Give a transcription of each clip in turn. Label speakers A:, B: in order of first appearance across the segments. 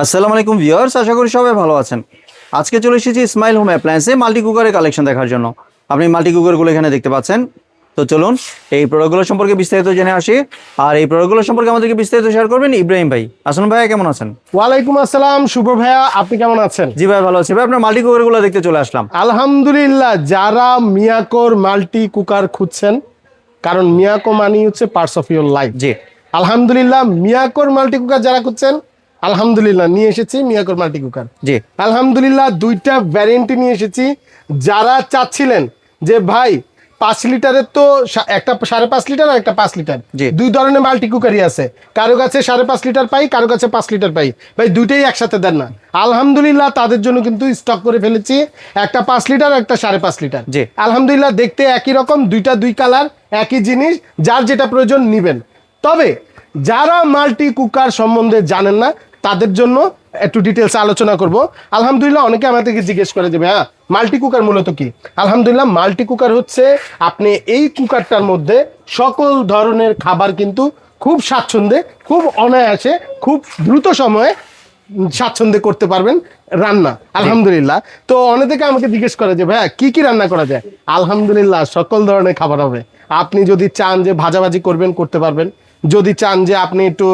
A: আসসালামু আলাইকুম ভিউয়ার্স, আশা করি সবাই ভালো আছেন। আজকে চলে এসেছি স্মাইল হোম অ্যাপ্লায়েন্সে মাল্টি কুকারের কালেকশন দেখার জন্য। আপনি মাল্টি কুকারগুলো এখানে দেখতে পাচ্ছেন। তো চলুন এই প্রোডাক্টগুলো সম্পর্কে বিস্তারিত জেনে আসি। আর এই প্রোডাক্টগুলো সম্পর্কে আমাদেরকে বিস্তারিত শেয়ার করবেন ইব্রাহিম ভাই। আসুন ভাইয়া, কেমন আছেন?
B: ওয়ালাইকুম আসসালাম শুভ ভাইয়া, আপনি কেমন আছেন?
A: জি ভাই, ভালো আছি ভাই। আপনার মাল্টি কুকারগুলো দেখতে চলে আসলাম।
B: আলহামদুলিল্লাহ। যারা মিয়াকোর মাল্টি কুকার খুঁজছেন, কারণ মিয়াকো মানি হচ্ছে পার্টস অফ ইউর লাইফ।
A: জি
B: আলহামদুলিল্লাহ, মিয়াকোর মাল্টি কুকার যারা খুঁজছেন, আলহামদুলিল্লাহ নিয়ে এসেছি মিয়াকোর মাল্টি কুকার।
A: জি
B: আলহামদুলিল্লাহ, দুইটা ভ্যারিয়েন্টই নিয়ে এসেছি। যারা চাচ্ছিলেন যে ভাই 5 লিটারের তো একটা 5.5 লিটার আর একটা 5 লিটার,
A: জি।
B: দুই ধরনের মাল্টি কুকারই আছে। কারো কাছে 5.5 লিটার পাই, কারো কাছে 5 লিটার পাই। ভাই দুইটাই একসাথে দেন না। আলহামদুলিল্লাহ তাদের জন্য কিন্তু স্টক করে ফেলেছি একটা 5 লিটার, একটা 5.5 লিটার।
A: জি।
B: আলহামদুলিল্লাহ দেখতে একই রকম, দুইটা দুই কালার, একই জিনিস, যার যেটা প্রয়োজন নিবেন। তবে যারা মাল্টি কুকার সম্বন্ধে জানেন না তাদের জন্য একটু ডিটেলস আলোচনা করব। আলহামদুলিল্লাহ অনেকে আমাদেরকে জিজ্ঞেস করে যে ভাইয়া মাল্টি কুকার মূলত কি। আলহামদুলিল্লাহ মাল্টি কুকার হচ্ছে আপনি এই কুকারটার মধ্যে সকল ধরনের খাবার কিন্তু খুব স্বাচ্ছন্দ্যে, খুব অনায়াসে, খুব দ্রুত সময়ে স্বাচ্ছন্দ্যে করতে পারবেন রান্না। আলহামদুলিল্লাহ। তো অনেকে আমাকে জিজ্ঞেস করে যে ভাইয়া কি কি রান্না করা যায়। আলহামদুলিল্লাহ সকল ধরনের খাবার হবে। আপনি যদি চান যে ভাজাভাজি করবেন, করতে পারবেন। যদি চান যে আপনি একটু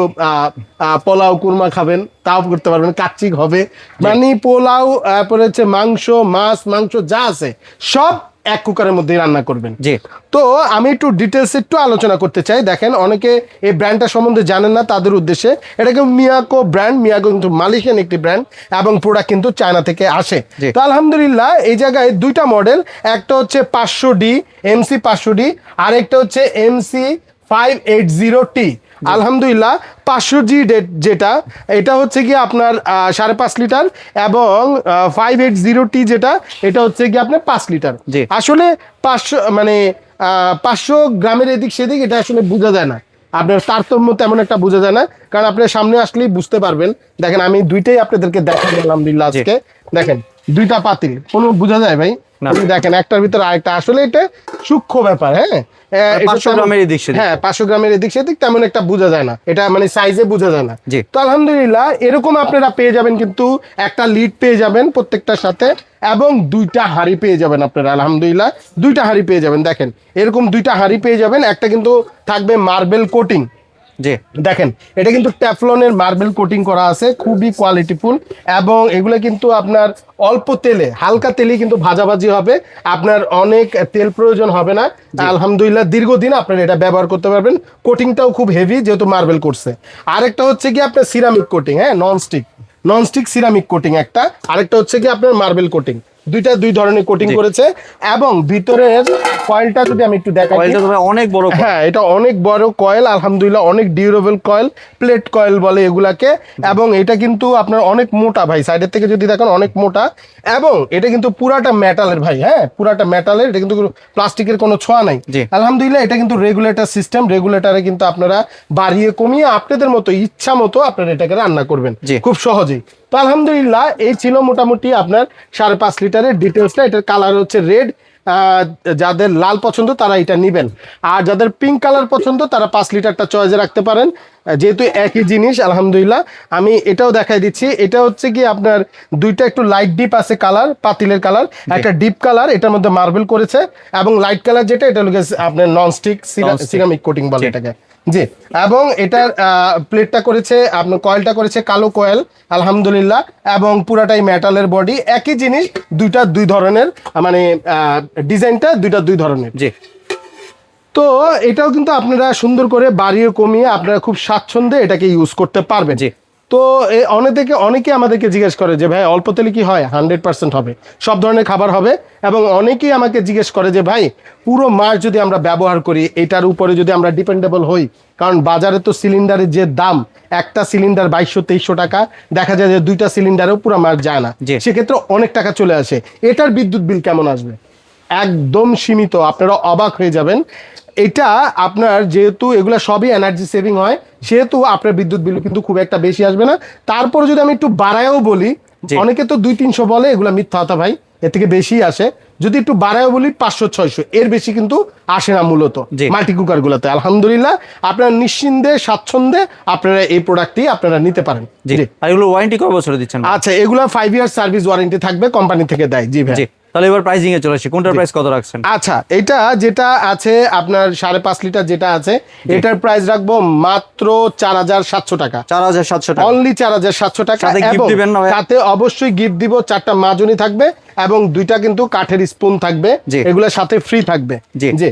B: পোলাও কুরমা খাবেন, তাও করতে পারবেন। কাচ্চি হবে, মানে পোলাও, তারপরে হচ্ছে মাংস, মাংস যা আছে সব এক কুকারের মধ্যে রান্না করবেন।
A: জি।
B: তো আমি একটু ডিটেলস একটু আলোচনা করতে চাই। দেখেন অনেকে এই ব্র্যান্ডটা সম্বন্ধে জানেন না, তাদের উদ্দেশ্যে এটা কিন্তু মিয়াকো ব্র্যান্ড। মিয়াকো কিন্তু মালয়েশিয়ান একটি ব্র্যান্ড এবং প্রোডাক্ট কিন্তু চায়না থেকে আসে। তো আলহামদুলিল্লাহ এই জায়গায় দুইটা মডেল, একটা হচ্ছে 500D MC 500D, আর একটা হচ্ছে MC 580T। আলহামদুলিল্লাহ 500G যেটা, এটা হচ্ছে কি আপনার 5.5 লিটার, এবং 580T যেটা, এটা হচ্ছে কি আপনার 5 লিটার। আসলে 500 মানে 500 গ্রামের এদিক সেদিক এটা আসলে বোঝা যায় না, আপনার তারতম্য তেমন একটা বোঝা যায় না, কারণ আপনার সামনে আসলেই বুঝতে পারবেন। দেখেন আমি দুইটাই আপনাদেরকে দেখাবো আলহামদুলিল্লাহ আজকে। দেখেন দুইটা পাতিল, কোনো বোঝা যায় ভাই? দেখেন একটার ভিতরে আরেকটা, আসলে এটা সূক্ষ্ম ব্যাপার। হ্যাঁ,
A: 500 গ্রামের এদিক সেদিক।
B: হ্যাঁ 500 গ্রামের এদিক সেদিক তেমন একটা বোঝা যায় না, এটা মানে সাইজে বোঝা যায় না। তো আলহামদুলিল্লাহ এরকম আপনারা পেয়ে যাবেন, কিন্তু একটা লিড পেয়ে যাবেন প্রত্যেকটার সাথে, এবং দুইটা হাঁড়ি পেয়ে যাবেন আপনারা। আলহামদুলিল্লাহ দুইটা হাঁড়ি পেয়ে যাবেন। দেখেন এরকম দুইটা হাঁড়ি পেয়ে যাবেন। একটা কিন্তু থাকবে মার্বেল কোটিং। দেখেন এটা কিন্তু ট্যাফলনের মার্বেল কোটিং করা আছে, খুবই কোয়ালিটিফুল, এবং এগুলো কিন্তু আপনার অল্প তেলে, হালকা তেলেই কিন্তু ভাজাভাজি হবে, আপনার অনেক তেল প্রয়োজন হবে না। আলহামদুলিল্লাহ দীর্ঘদিন আপনারা এটা ব্যবহার করতে পারবেন। কোটিংটাও খুব হেভি, যেহেতু মার্বেল করছে। আরেকটা হচ্ছে কি আপনার সিরামিক কোটিং, হ্যাঁ ননস্টিক সিরামিক কোটিং একটা, আরেকটা হচ্ছে কি আপনার মার্বেল কোটিং। দুইটা দুই ধরনের কোটিং করেছে। এবং ভিতরের কয়েলটা যদি আমি একটু দেখাই,
A: অনেক বড়।
B: হ্যাঁ এটা অনেক বড় কয়েল, আলহামদুলিল্লাহ অনেক ডিউরেবল কয়েল, প্লেট কয়েল বলে এগুলাকে। এবং এটা কিন্তু আপনার অনেক মোটা ভাই, সাইডের থেকে যদি দেখেন অনেক মোটা, এবং এটা কিন্তু পুরাটা মেটালের ভাই। হ্যাঁ পুরাটা মেটালের, এটা কিন্তু প্লাস্টিকের কোনো ছোঁয়া নাই। আলহামদুলিল্লাহ এটা কিন্তু রেগুলেটর সিস্টেম, রেগুলেটরে কিন্তু আপনারা বাড়িয়ে কমিয়ে আপনাদের মতো ইচ্ছা মতো আপনারা এটাকে রান্না করবেন খুব সহজেই। তো আলহামদুলিল্লাহ এই ছিল মোটামুটি আপনার 5.5 লিটারের ডিটেলসটা। এটার কালার হচ্ছে রেড, যাদের লাল পছন্দ তারা এটা নেবেন, আর যাদের পিঙ্ক কালার পছন্দ তারা 5 লিটারটা চয়েসে রাখতে পারেন, যেহেতু একই জিনিস। আলহামদুলিল্লাহ আমি এটাও দেখাই দিচ্ছি। এটা হচ্ছে কি আপনার দুইটা একটু লাইট ডিপ আছে কালার, পাতিলের কালার, একটা ডিপ কালার, এটার মধ্যে মার্বেল করেছে, এবং লাইট কালার যেটা, এটা হলো আপনার ননস্টিক সিরামিক কোটিং বলে এটাকে। জি, এবং এটার প্লেটটা করেছে আপনার, কয়েলটা করেছে কালো কয়েল আলহামদুলিল্লাহ, এবং পুরাটাই মেটালের বডি, একই জিনিস, দুইটা দুই ধরনের, মানে ডিজাইনটা দুইটা দুই ধরনের। জি। তো এটাও কিন্তু আপনারা সুন্দর করে বাড়িয়ে কমিয়ে আপনারা খুব স্বাচ্ছন্দ্যে এটাকে ইউজ করতে পারবেন। তো অনেকে আমাদেরকে জিজ্ঞেস করে যে ভাই অল্প তেলে কি হয়? 100% হবে, সব ধরনের খাবার হবে। এবং অনেকেই আমাকে জিজ্ঞেস করে যে ভাই পুরো মাস যদি আমরা ব্যবহার করি, এটার উপরে যদি আমরা ডিপেন্ডেবল হই, কারণ বাজারে তো সিলিন্ডারের যে দাম, একটা সিলিন্ডার 2200-2300 টাকা, দেখা যায় যে দুইটা সিলিন্ডারেও পুরো মাস যায় না, সেক্ষেত্রে অনেক টাকা চলে আসে। এটার বিদ্যুৎ বিল কেমন আসবে? একদম সীমিত, আপনারা অবাক হয়ে যাবেন। এটা আপনার যেহেতু এগুলো সবই এনার্জি সেভিং হয়, সেহেতু আপনার বিদ্যুৎ বিল কিন্তু খুব একটা বেশি আসবে না। তারপরে যদি আমি একটু বাড়ায়ও বলি, অনেকে তো 200-300 বলে, এগুলো মিথ্যা কথা ভাই, এর থেকে বেশি আসে। যদি একটু বাড়ায় বলি 500-600, এর বেশি কিন্তু আসে না মূলত
A: জি।
B: মাল্টি কুকার গুলোতে। আলহামদুলিল্লাহ আপনারা নিশ্চিন্তে স্বাচ্ছন্দ্যে আপনারা এই প্রোডাক্টটি আপনারা নিতে পারেন।
A: জি। আর এগুলো ওয়ারেন্টি কয় বছরে দিচ্ছেন?
B: আচ্ছা, এগুলো 5 ইয়ার সার্ভিস ওয়ারেন্টি থাকবে, কোম্পানি থেকে দেয়। জি ভাই।
A: জি। তাহলে এবার প্রাইসিং এ চলে আসি, কোনটার প্রাইস কত রাখছেন?
B: আচ্ছা, এটা যেটা আছে আপনার 5.5 লিটার যেটা আছে, এটার প্রাইস রাখবো মাত্র 4,700 টাকা।
A: 4,700 টাকা।
B: অনলি 4,700 টাকা।
A: সাথে gift
B: এবং
A: দিবেন না ভাই?
B: সাথে অবশ্যই গিফট দিব, 4টা মাজনি থাকবে এবং 2টা কিন্তু কাঠের স্পুন থাকবে,
A: জি।
B: এগুলোর সাথে ফ্রি থাকবে।
A: জি।
B: জি।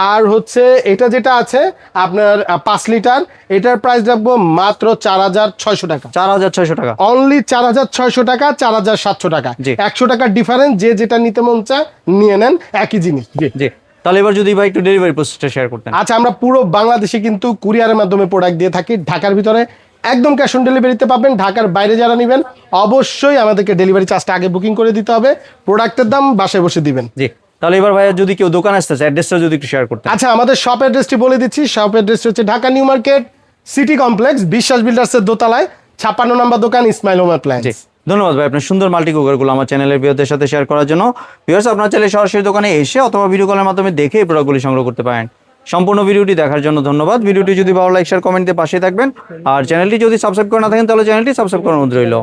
B: আর হচ্ছে এটা যেটা আছে আপনার 5 লিটার, এটার প্রাইস রাখবো মাত্র 4,600 টাকা।
A: 4,600 টাকা।
B: অনলি 4,600 টাকা, 4,700 টাকা।
A: জি।
B: 100 টাকার ডিফারেন্স, যে যেটা নিতে মন চায় নিয়ে নেন, একই জিনিস। জি।
A: জি। তাহলে এবার যদি ভাই একটু ডেলিভারি প্রসেসটা শেয়ার করতেন।
B: আচ্ছা, আমরা পুরো বাংলাদেশে কিন্তু কুরিয়ারের মাধ্যমে প্রোডাক্ট দিয়ে থাকি। ঢাকার ভিতরে একদম ক্যাশ অন ডেলিভারিতে পাবেন। ঢাকার বাইরে যারা নেবেন অবশ্যই আমাদেরকে ডেলিভারি চার্জটা আগে বুকিং করে দিতে হবে, প্রোডাক্টের দাম বাসায় বসে দিবেন।
A: জি। তাহলে এবার ভাইয়া যদি কেউ দোকান আসতে চায়, অ্যাড্রেসটা যদি একটু শেয়ার করতেন।
B: আচ্ছা, আমাদের শপ অ্যাড্রেসটি বলে দিচ্ছি। শপ অ্যাড্রেস হচ্ছে Dhaka new market city complex, বিশ্বাস বিল্ডার্সের দোতলায় 56 নম্বর দোকান, ইসমাইল হোম
A: জি।
B: অ্যাপ্লায়েন্স।
A: ধন্যবাদ ভাই আপনার সুন্দর মাল্টি কুকারগুলো আমার চ্যানেলের ভিউয়ারদের সাথে শেয়ার করার জন্য। ভিউয়ার্স, আপনারা চাইলে সরাসরি দোকানে এসে অথবা ভিডিও কলের মাধ্যমে দেখে এই প্রোডাক্টগুলি সংগ্রহ করতে পারেন। সম্পূর্ণ ভিডিওটি দেখার জন্য ধন্যবাদ। ভিডিওটি যদি ভালো লাইক শেয়ার কমেন্ট দিয়ে পাশে থাকবেন। আর চ্যানেলটি যদি সাবস্ক্রাইব করে না থাকেন তাহলে চ্যানেলটি সাবস্ক্রাইব করার অনুরোধ রইল।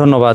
A: ধন্যবাদ।